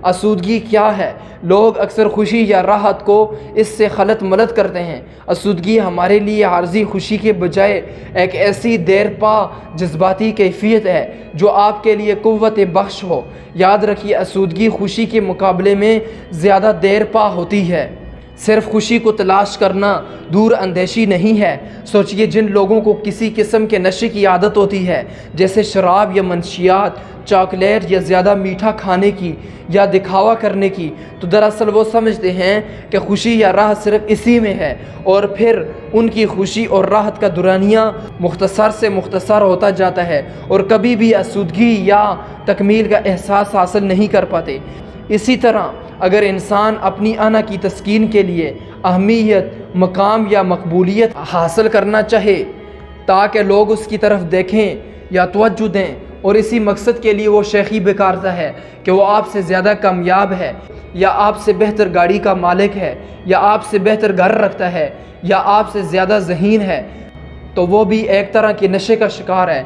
آسودگی کیا ہے؟ لوگ اکثر خوشی یا راحت کو اس سے خلط ملط کرتے ہیں۔ آسودگی ہمارے لیے عارضی خوشی کے بجائے ایک ایسی دیر پا جذباتی کیفیت ہے جو آپ کے لیے قوت بخش ہو۔ یاد رکھیے، آسودگی خوشی کے مقابلے میں زیادہ دیر پا ہوتی ہے۔ صرف خوشی کو تلاش کرنا دور اندیشی نہیں ہے۔ سوچئے، جن لوگوں کو کسی قسم کے نشے کی عادت ہوتی ہے، جیسے شراب یا منشیات، چاکلیٹ یا زیادہ میٹھا کھانے کی یا دکھاوا کرنے کی، تو دراصل وہ سمجھتے ہیں کہ خوشی یا راحت صرف اسی میں ہے، اور پھر ان کی خوشی اور راحت کا دورانیہ مختصر سے مختصر ہوتا جاتا ہے اور کبھی بھی آسودگی یا تکمیل کا احساس حاصل نہیں کر پاتے۔ اسی طرح اگر انسان اپنی انا کی تسکین کے لیے اہمیت، مقام یا مقبولیت حاصل کرنا چاہے تاکہ لوگ اس کی طرف دیکھیں یا توجہ دیں، اور اسی مقصد کے لیے وہ شیخی بکارتا ہے کہ وہ آپ سے زیادہ کامیاب ہے، یا آپ سے بہتر گاڑی کا مالک ہے، یا آپ سے بہتر گھر رکھتا ہے، یا آپ سے زیادہ ذہین ہے، تو وہ بھی ایک طرح کے نشے کا شکار ہے۔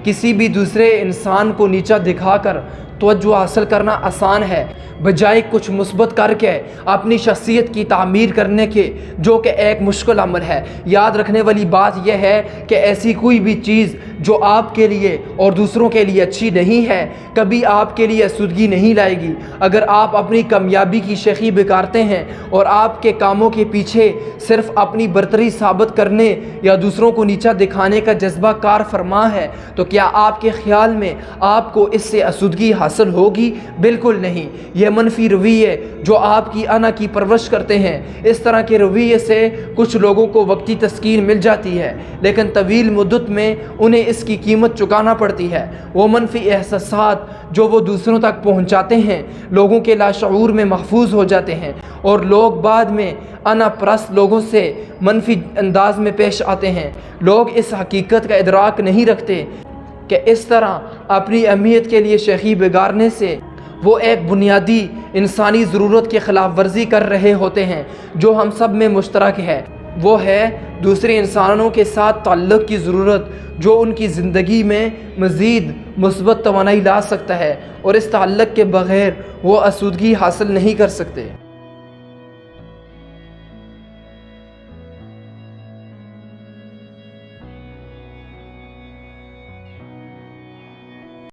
کسی بھی دوسرے انسان کو نیچا دکھا کر توجہ حاصل کرنا آسان ہے، بجائے کچھ مثبت کر کے اپنی شخصیت کی تعمیر کرنے کے، جو کہ ایک مشکل عمل ہے۔ یاد رکھنے والی بات یہ ہے کہ ایسی کوئی بھی چیز جو آپ کے لیے اور دوسروں کے لیے اچھی نہیں ہے، کبھی آپ کے لیے آسودگی نہیں لائے گی۔ اگر آپ اپنی کامیابی کی شیخی بکارتے ہیں اور آپ کے کاموں کے پیچھے صرف اپنی برتری ثابت کرنے یا دوسروں کو نیچا دکھانے کا جذبہ کار فرما ہے، تو کیا آپ کے خیال میں آپ کو اس سے آسودگی حاصل ہوگی؟ بالکل نہیں۔ یہ منفی رویے جو آپ کی انا کی پرورش کرتے ہیں، اس طرح کے رویے سے کچھ لوگوں کو وقتی تسکین مل جاتی ہے، لیکن طویل مدت میں انہیں اس کی قیمت چکانا پڑتی ہے۔ وہ منفی احساسات جو وہ دوسروں تک پہنچاتے ہیں لوگوں کے لاشعور میں محفوظ ہو جاتے ہیں، اور لوگ بعد میں انا پرست لوگوں سے منفی انداز میں پیش آتے ہیں۔ لوگ اس حقیقت کا ادراک نہیں رکھتے کہ اس طرح اپنی اہمیت کے لیے شیخی بگارنے سے وہ ایک بنیادی انسانی ضرورت کی خلاف ورزی کر رہے ہوتے ہیں جو ہم سب میں مشترک ہے۔ وہ ہے دوسرے انسانوں کے ساتھ تعلق کی ضرورت، جو ان کی زندگی میں مزید مثبت توانائی لا سکتا ہے، اور اس تعلق کے بغیر وہ آسودگی حاصل نہیں کر سکتے۔